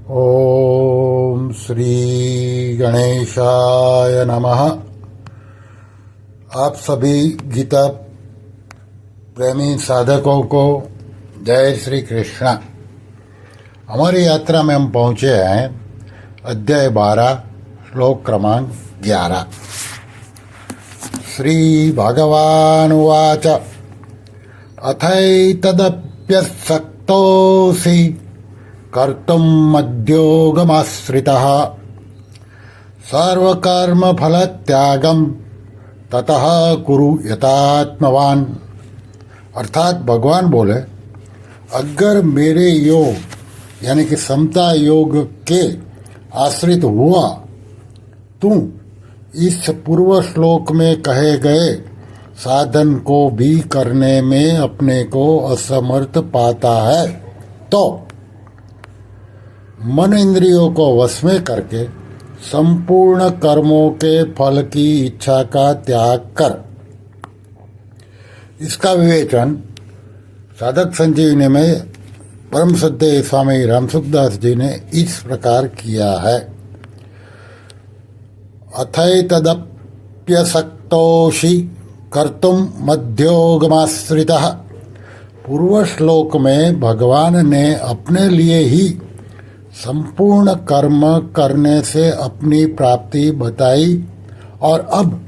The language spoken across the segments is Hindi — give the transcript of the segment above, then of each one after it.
ओम श्री गणेशाय नमः। आप सभी गीता प्रेमी साधकों को जय श्री कृष्ण। हमारी यात्रा में हम पहुंचे हैं अध्याय 12 श्लोक क्रमांक 11। श्री भगवानुवाच अथैतदप्यसक्तोऽसि कर्तुम् मद्योगमाश्रितः सर्वकर्मफलत्यागं ततः कुरु यतात्मवान। अर्थात भगवान बोले, अगर मेरे योग यानी कि समता योग के आश्रित हुआ तू इस पूर्व श्लोक में कहे गए साधन को भी करने में अपने को असमर्थ पाता है तो मन इंद्रियों को वश में करके संपूर्ण कर्मों के फल की इच्छा का त्याग कर। इसका विवेचन साधक संजीवनी में परम श्रद्धेय स्वामी रामसुखदास जी ने इस प्रकार किया है। अथैतदप्यसक्तोषि कर्तुम मध्योगमाश्रितः। पूर्व श्लोक में भगवान ने अपने लिए ही संपूर्ण कर्म करने से अपनी प्राप्ति बताई और अब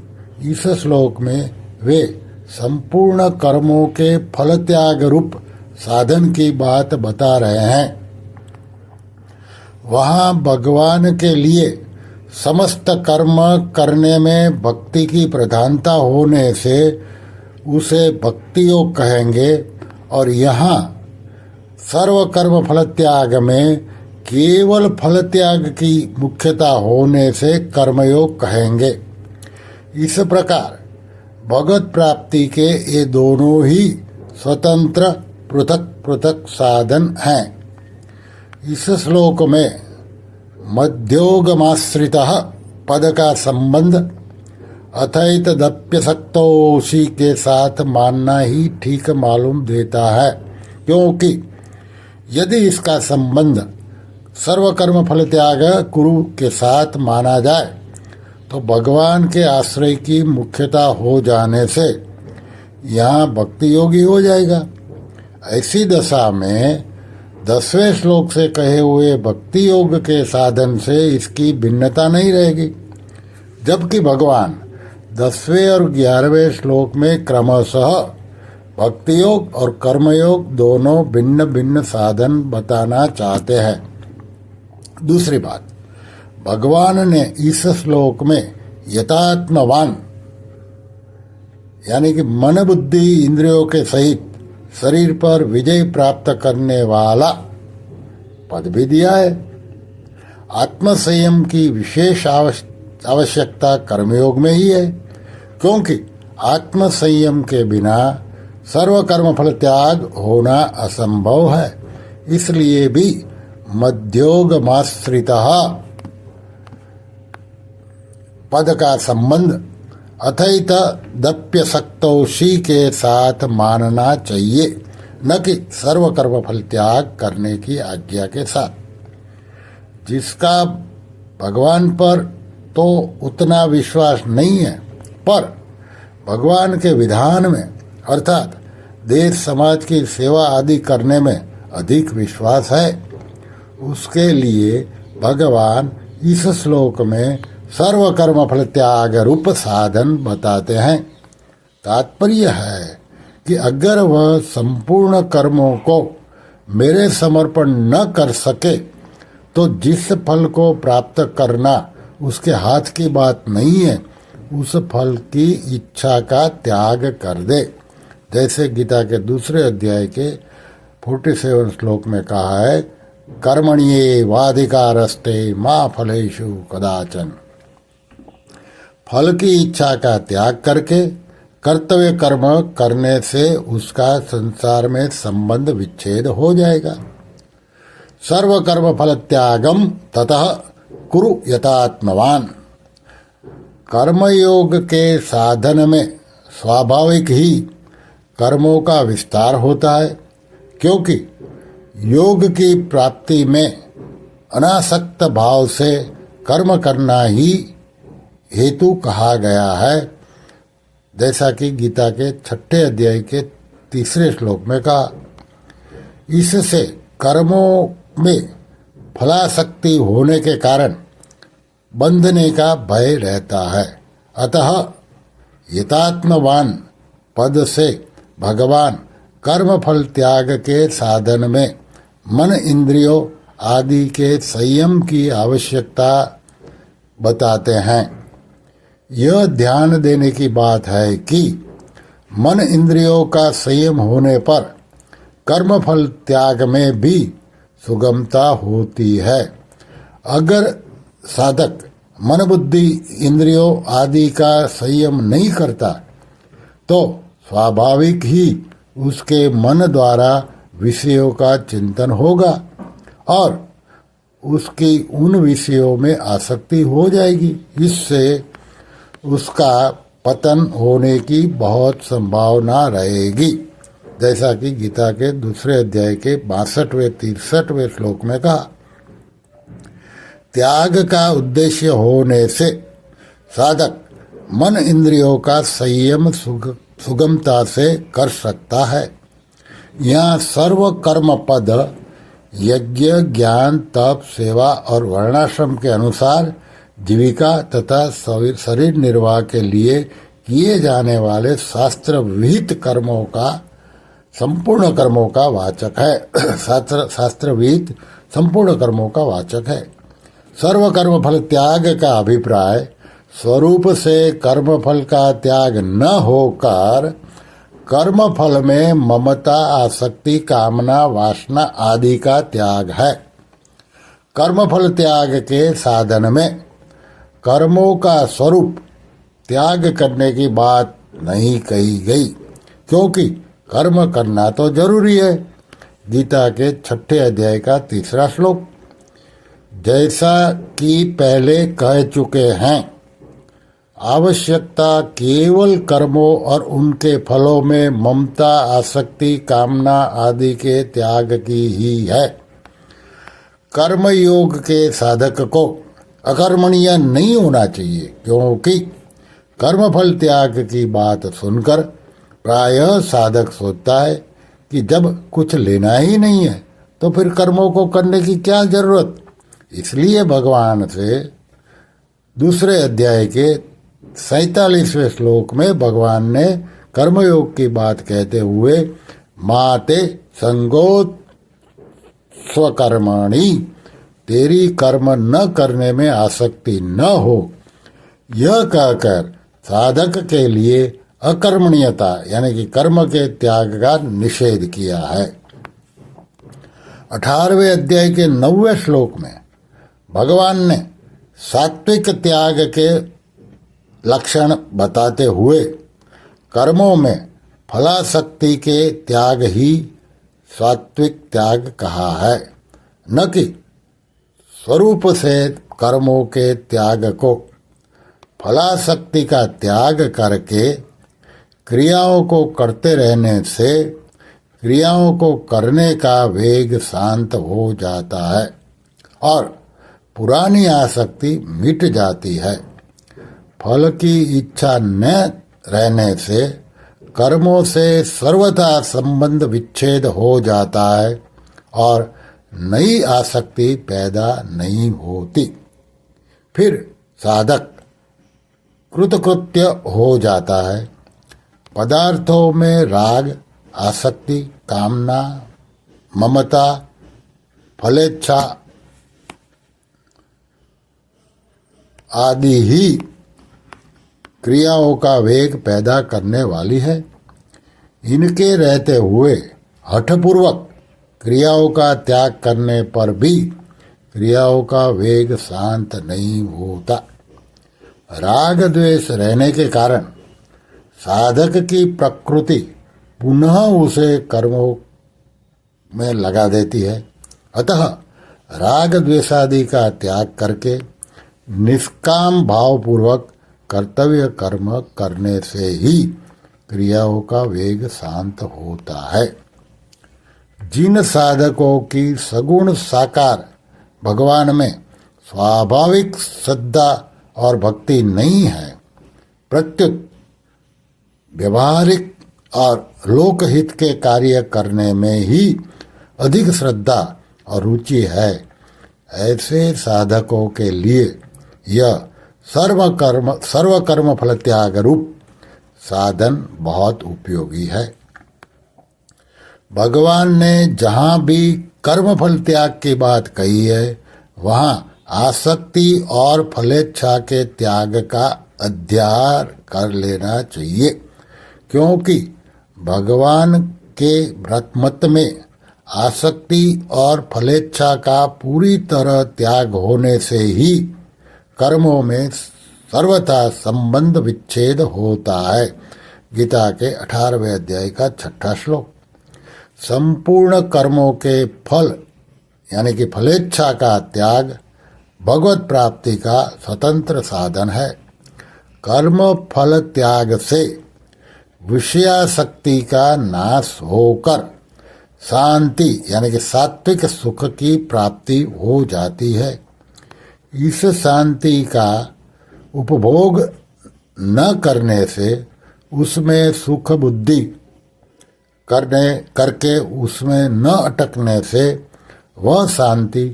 इस श्लोक में वे संपूर्ण कर्मों के फल त्याग रूप साधन की बात बता रहे हैं। वहाँ भगवान के लिए समस्त कर्म करने में भक्ति की प्रधानता होने से उसे भक्ति योग कहेंगे और यहाँ सर्व कर्म फल त्याग में केवल फल त्याग की मुख्यता होने से कर्मयोग कहेंगे। इस प्रकार भगवत प्राप्ति के ये दोनों ही स्वतंत्र पृथक पृथक साधन हैं। इस श्लोक में मध्योगमाश्रितः पद का संबंध अथैतदप्यसक्तोषि के साथ मानना ही ठीक मालूम देता है, क्योंकि यदि इसका संबंध सर्वकर्म फल त्याग कुरु के साथ माना जाए तो भगवान के आश्रय की मुख्यता हो जाने से यहाँ भक्ति योगी हो जाएगा। ऐसी दशा में 10वें श्लोक से कहे हुए भक्ति योग के साधन से इसकी भिन्नता नहीं रहेगी, जबकि भगवान 10वें और 11वें श्लोक में क्रमशः भक्ति योग और कर्मयोग दोनों भिन्न भिन्न साधन बताना चाहते हैं। दूसरी बात, भगवान ने इस श्लोक में यतात्मवान यानी कि मन बुद्धि इंद्रियों के सहित शरीर पर विजय प्राप्त करने वाला पद भी दिया है। आत्मसंयम की विशेष आवश्यकता कर्मयोग में ही है, क्योंकि आत्मसंयम के बिना सर्व कर्म फल त्याग होना असंभव है। इसलिए भी मध्योगमाश्रितः पद का संबंध अथैतदप्यसक्तोषि के साथ मानना चाहिए, न कि सर्व कर्म फल त्याग करने की आज्ञा के साथ। जिसका भगवान पर तो उतना विश्वास नहीं है, पर भगवान के विधान में अर्थात देश समाज की सेवा आदि करने में अधिक विश्वास है, उसके लिए भगवान इस श्लोक में सर्व कर्म फल त्याग रूप साधन बताते हैं। तात्पर्य है कि अगर वह संपूर्ण कर्मों को मेरे समर्पण न कर सके तो जिस फल को प्राप्त करना उसके हाथ की बात नहीं है, उस फल की इच्छा का त्याग कर दे। जैसे गीता के दूसरे अध्याय के 47 श्लोक में कहा है, कर्मण्येवाधिकारस्ते मा फलेषु कदाचन। फल की इच्छा का त्याग करके कर्तव्य कर्म करने से उसका संसार में संबंध विच्छेद हो जाएगा। सर्व कर्म फल त्यागम ततः कुरु यतात्मवान। कर्मयोग के साधन में स्वाभाविक ही कर्मों का विस्तार होता है, क्योंकि योग की प्राप्ति में अनासक्त भाव से कर्म करना ही हेतु कहा गया है, जैसा कि गीता के 6 अध्याय के 3 श्लोक में कहा। इससे कर्मों में फलासक्ति होने के कारण बंधने का भय रहता है। अतः यतात्मवान पद से भगवान कर्मफल त्याग के साधन में मन इंद्रियों आदि के संयम की आवश्यकता बताते हैं। यह ध्यान देने की बात है कि मन इंद्रियों का संयम होने पर कर्मफल त्याग में भी सुगमता होती है। अगर साधक मन बुद्धि इंद्रियों आदि का संयम नहीं करता तो स्वाभाविक ही उसके मन द्वारा विषयों का चिंतन होगा और उसकी उन विषयों में आसक्ति हो जाएगी। इससे उसका पतन होने की बहुत संभावना रहेगी, जैसा कि गीता के 2 अध्याय के 62वें 63वें श्लोक में कहा। त्याग का उद्देश्य होने से साधक मन इंद्रियों का संयम सुगमता से कर सकता है। यहाँ सर्व कर्म पद यज्ञ ज्ञान तप सेवा और वर्णाश्रम के अनुसार जीविका तथा शरीर निर्वाह के लिए किए जाने वाले शास्त्र विहित कर्मों का संपूर्ण कर्मों का वाचक है। शास्त्र विहित संपूर्ण कर्मों का वाचक है। सर्व कर्म फल त्याग का अभिप्राय स्वरूप से कर्मफल का त्याग न होकर कर्मफल में ममता आसक्ति कामना वासना आदि का त्याग है। कर्मफल त्याग के साधन में कर्मों का स्वरूप त्याग करने की बात नहीं कही गई, क्योंकि कर्म करना तो जरूरी है। गीता के 6 अध्याय का 3 श्लोक। जैसा कि पहले कह चुके हैं, आवश्यकता केवल कर्मों और उनके फलों में ममता आसक्ति कामना आदि के त्याग की ही है। कर्मयोग के साधक को अकर्मणीय नहीं होना चाहिए, क्योंकि कर्मफल त्याग की बात सुनकर प्रायः साधक सोचता है कि जब कुछ लेना ही नहीं है तो फिर कर्मों को करने की क्या जरूरत। इसलिए भगवान से 2 अध्याय के 47वें श्लोक में भगवान ने कर्मयोग की बात कहते हुए माते संगो स्वकर्मणि, तेरी कर्म न करने में आसक्ति न हो, यह कहकर साधक के लिए अकर्मणीयता यानी कि कर्म के त्याग का निषेध किया है। 18वें अध्याय के 9वें श्लोक में भगवान ने सात्विक त्याग के लक्षण बताते हुए कर्मों में फलासक्ति के त्याग ही सात्विक त्याग कहा है, न कि स्वरूप से कर्मों के त्याग को। फलासक्ति का त्याग करके क्रियाओं को करते रहने से क्रियाओं को करने का वेग शांत हो जाता है और पुरानी आसक्ति मिट जाती है। फल की इच्छा न रहने से कर्मों से सर्वथा संबंध विच्छेद हो जाता है और नई आसक्ति पैदा नहीं होती। फिर साधक कृतकृत्य हो जाता है। पदार्थों में राग आसक्ति कामना ममता फलेच्छा आदि ही क्रियाओं का वेग पैदा करने वाली है। इनके रहते हुए हठपूर्वक क्रियाओं का त्याग करने पर भी क्रियाओं का वेग शांत नहीं होता। राग द्वेष रहने के कारण साधक की प्रकृति पुनः उसे कर्मों में लगा देती है। अतः राग द्वेषादि का त्याग करके निष्काम भावपूर्वक कर्तव्य कर्म करने से ही क्रियाओं का वेग शांत होता है। जिन साधकों की सगुण साकार भगवान में स्वाभाविक श्रद्धा और भक्ति नहीं है, प्रत्युत व्यवहारिक और लोकहित के कार्य करने में ही अधिक श्रद्धा और रुचि है, ऐसे साधकों के लिए यह सर्वकर्म फल त्याग रूप साधन बहुत उपयोगी है। भगवान ने जहाँ भी कर्मफल त्याग की बात कही है, वहाँ आसक्ति और फलेच्छा के त्याग का अध्याय कर लेना चाहिए, क्योंकि भगवान के व्रतमत में आसक्ति और फलेच्छा का पूरी तरह त्याग होने से ही कर्मों में सर्वथा संबंध विच्छेद होता है। गीता के 18वें अध्याय का 6वां श्लोक। संपूर्ण कर्मों के फल यानी कि फलेच्छा का त्याग भगवत प्राप्ति का स्वतंत्र साधन है। कर्म फल त्याग से विषयासक्ति का नाश होकर शांति यानी कि सात्विक सुख की प्राप्ति हो जाती है। इस शांति का उपभोग न करने से, उसमें सुख बुद्धि करके उसमें न अटकने से वह शांति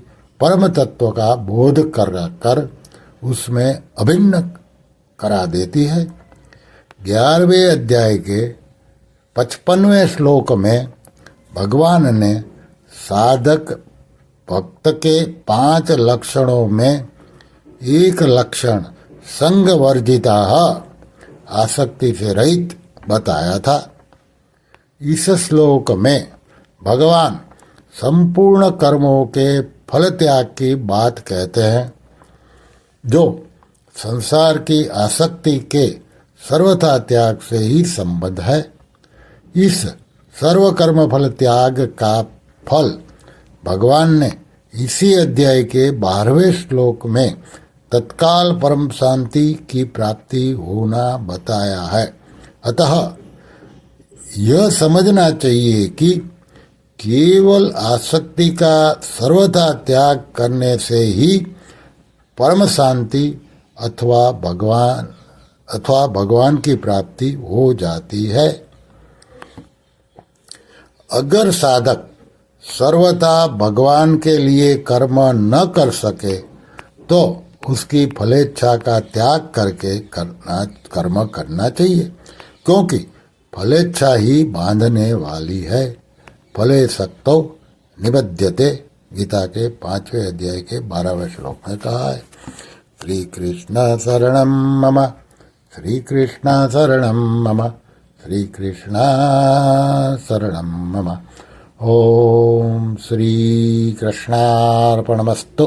परम तत्व का बोध कर उसमें अभिन्न करा देती है। 11वें अध्याय के 55वें श्लोक में भगवान ने साधक भक्त के 5 लक्षणों में एक लक्षण संग वर्जिता आसक्ति से रहित बताया था। इस श्लोक में भगवान संपूर्ण कर्मों के फल त्याग की बात कहते हैं, जो संसार की आसक्ति के सर्वथा त्याग से ही संबद्ध है। इस सर्वकर्म फल त्याग का फल भगवान ने इसी अध्याय के 12वें श्लोक में तत्काल परम शांति की प्राप्ति होना बताया है। अतः यह समझना चाहिए कि केवल आसक्ति का सर्वथा त्याग करने से ही परम शांति अथवा भगवान की प्राप्ति हो जाती है। अगर साधक सर्वथा भगवान के लिए कर्म न कर सके तो उसकी फलेच्छा का त्याग करके कर्म करना चाहिए, क्योंकि फलेच्छा ही बांधने वाली है। फले सक्तो निबध्यते, गीता के 5वें अध्याय के 12वें श्लोक में कहा है। श्री कृष्ण शरणम मम, श्री कृष्ण शरणम मम, श्री कृष्ण शरणम मम। ओम श्री कृष्णार्पणमस्तु।